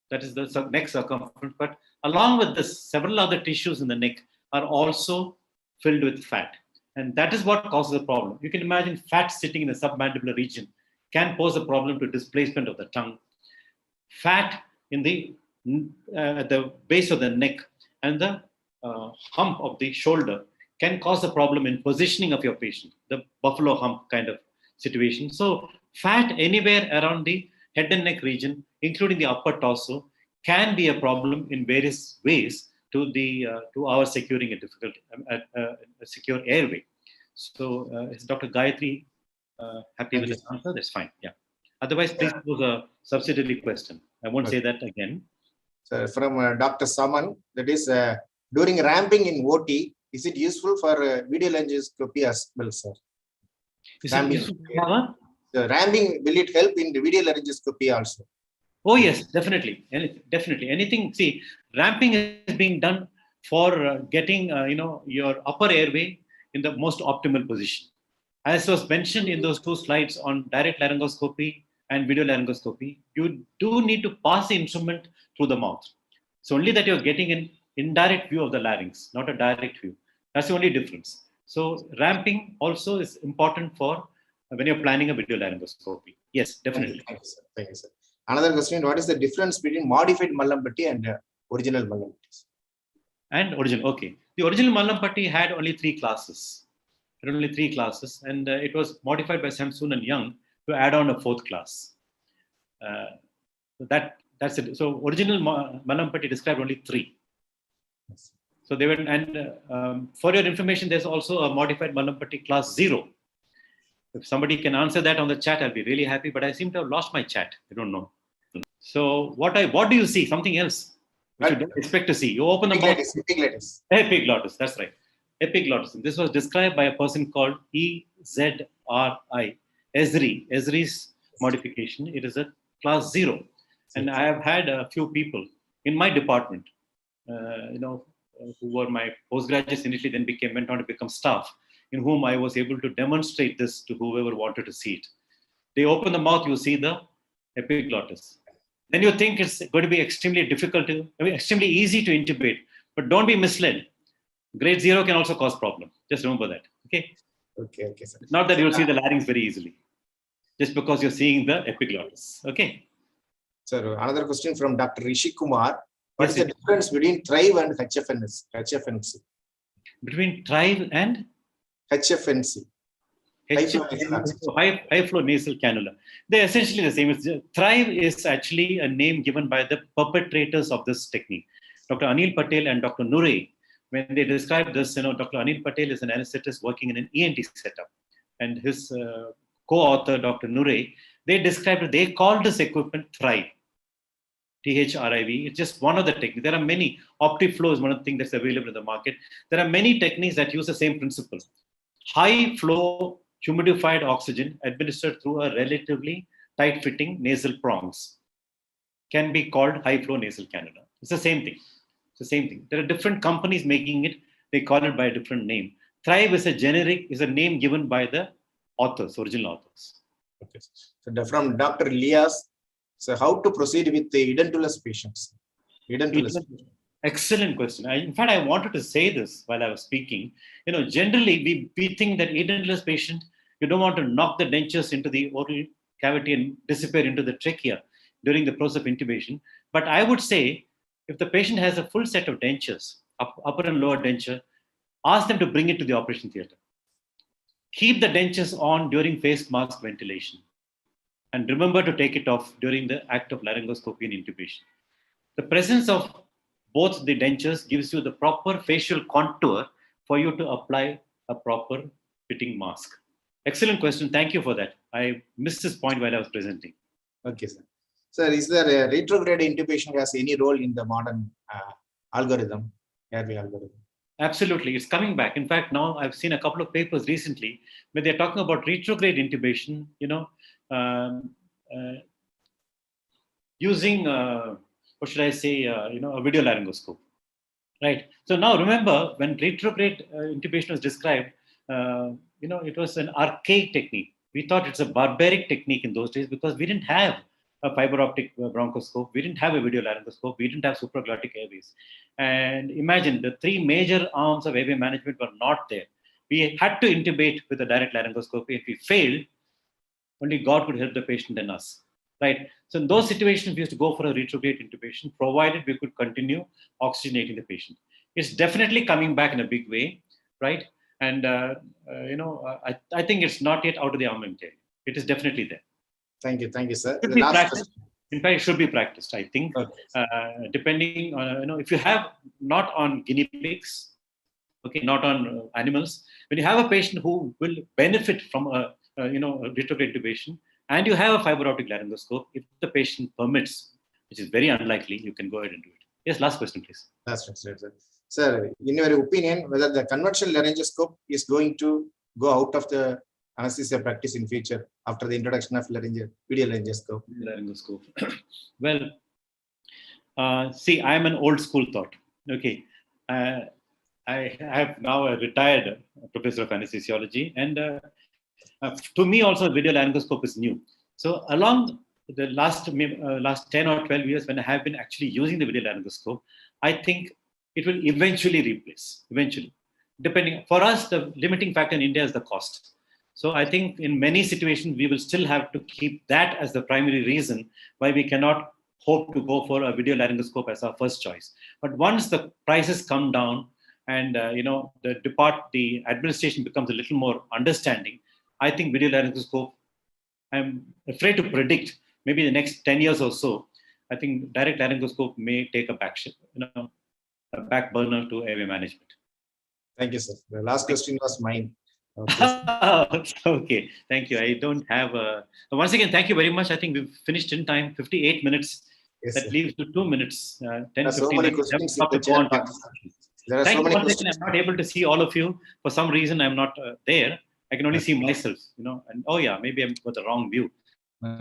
that is the neck circumference. But along with this, several other tissues in the neck are also filled with fat. And that is what causes the problem. You can imagine fat sitting in the submandibular region can pose a problem to displacement of the tongue. Fat in at the base of the neck and the hump of the shoulder can cause a problem in positioning of your patient, the buffalo hump kind of situation. So fat anywhere around the head and neck region, including the upper torso, can be a problem in various ways to our securing a secure airway. So is Dr. Gayatri happy with this answer? That's fine. Yeah. Otherwise, please pose a subsidiary question. I won't say that again. So from Dr. Saman, that is during ramping in OT, is it useful for video laryngoscopy as well, sir? The ramping, will it help in the video laryngoscopy also? Oh yes, definitely, definitely. Anything. See, ramping is being done for getting your upper airway in the most optimal position. As was mentioned in those two slides on direct laryngoscopy and video laryngoscopy, you do need to pass the instrument through the mouth. So only that you're getting an indirect view of the larynx, not a direct view. That's the only difference. So ramping also is important for when you're planning a video laryngoscopy. Yes, definitely. Thank you, sir. Thank you, sir. Another question, what is the difference between modified Mallampatti and original Mallampatti? And original, okay. The original Mallampatti had only 3 classes. And it was modified by Samson and Young to add on a 4th class. That's it. So original Mallampatti described only 3. So they were, and for your information, there's also a modified Mallampatti class 0. If somebody can answer that on the chat, I'll be really happy. But I seem to have lost my chat. I don't know. So what do you see? Something else which you don't expect to see. You open the mouth. Epiglottis. Epiglottis. That's right. Epiglottis. This was described by a person called EZRI. Esri's modification. It is a class 0. And I have had a few people in my department, who were my postgraduates initially, then went on to become staff, in whom I was able to demonstrate this to whoever wanted to see it. They open the mouth, you see the epiglottis. Then you think it's going to be extremely easy to intubate, but don't be misled. Grade 0 can also cause problem. Just remember that. Okay. Okay, sir. Not that you'll see the larynx very easily. just because you're seeing the epiglottis. Okay. Sir, another question from Dr. Rishi Kumar. What is Yes, the difference between Thrive and HFNC? Between Thrive and HFNC. high flow nasal cannula. They're essentially the same. Thrive is actually a name given by the perpetrators of this technique. Dr. Anil Patel and Dr. Nure, when they describe this, Dr. Anil Patel is an anesthetist working in an ENT setup. And his co-author, Dr. Nure, they described it, they called this equipment Thrive. THRIV. It's just one of the techniques. There are many. OptiFlow is one of the things that's available in the market. There are many techniques that use the same principle. High flow humidified oxygen administered through a relatively tight-fitting nasal prongs can be called high flow nasal cannula. It's the same thing. It's the same thing. There are different companies making it. They call it by a different name. Thrive is a name given by the authors, original authors. Okay. So from Dr. Elias, so how to proceed with the edentulous patients? Excellent question. In fact, I wanted to say this while I was speaking. Generally we think that edentulous patient, you don't want to knock the dentures into the oral cavity and disappear into the trachea during the process of intubation. But I would say, if the patient has a full set of dentures, upper and lower denture, ask them to bring it to the operation theater. Keep the dentures on during face mask ventilation. And remember to take it off during the act of laryngoscopy and intubation. The presence of both the dentures gives you the proper facial contour for you to apply a proper fitting mask. Excellent question. Thank you for that. I missed this point while I was presenting. Okay, sir. Sir, is there a retrograde intubation has any role in the modern algorithm, airway algorithm? Absolutely. It's coming back. In fact, now I've seen a couple of papers recently where they're talking about retrograde intubation, using, what should I say, a video laryngoscope. Right. So now remember, when retrograde intubation was described, it was an archaic technique. We thought it's a barbaric technique in those days because we didn't have a fiber optic bronchoscope. We didn't have a video laryngoscope. We didn't have supraglottic airways. And imagine the three major arms of airway management were not there. We had to intubate with a direct laryngoscopy. If we failed, only God could help the patient and us. Right. So in those situations, we used to go for a retrograde intubation, provided we could continue oxygenating the patient. It's definitely coming back in a big way, right? And I think it's not yet out of the armamentarium. It is definitely there. Thank you, sir. In fact, it should be practiced. I think, depending on if you have not on guinea pigs, okay, not on animals. When you have a patient who will benefit from a retrograde intubation, and you have a fiber optic laryngoscope, if the patient permits, which is very unlikely, you can go ahead and do it. Yes, last question, please. That's right, sir. Sir, in your opinion, whether the conventional laryngoscope is going to go out of the anesthesia practice in future after the introduction of video laryngoscope? Well, see, I'm an old school thought. Okay. I have now a retired professor of anesthesiology, and to me also video laryngoscope is new. So along the last 10 or 12 years, when I have been actually using the video laryngoscope, I think it will eventually replace. Depending, for us, the limiting factor in India is the cost. So I think in many situations, we will still have to keep that as the primary reason why we cannot hope to go for a video laryngoscope as our first choice. But once the prices come down and the administration becomes a little more understanding, I think video laryngoscope, I'm afraid to predict, maybe the next 10 years or so, I think direct laryngoscope may take a back burner to airway management. Thank you, sir. The last question was mine. Okay, thank you. I don't have once again, thank you very much. I think we've finished in time, 58 minutes. Yes, that leaves to 2 minutes, 10, 15 minutes. There are thank so many you. questions. I'm not able to see all of you. For some reason, I'm not there. I can only see myself, and oh yeah, maybe I'm with the wrong view.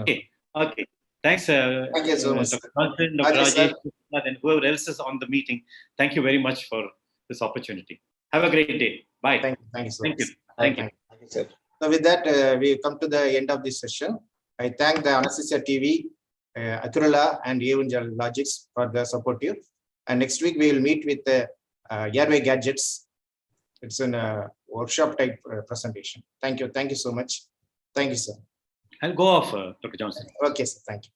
Okay. Thanks. Thank you so much. Dr. Constantine, Dr. Rajesh, and whoever else is on the meeting. Thank you very much for this opportunity. Have a great day. Bye. Thank you so much. Thank you. Thank you, sir. So with that, we come to the end of this session. I thank the Anaesthesia TV, Akurala and J.EDWARD for the supportive. And next week, we will meet with the Airway gadgets. It's a workshop type presentation. Thank you. Thank you so much. Thank you, sir. I'll go off, Dr. Johnson. Okay, sir. Thank you.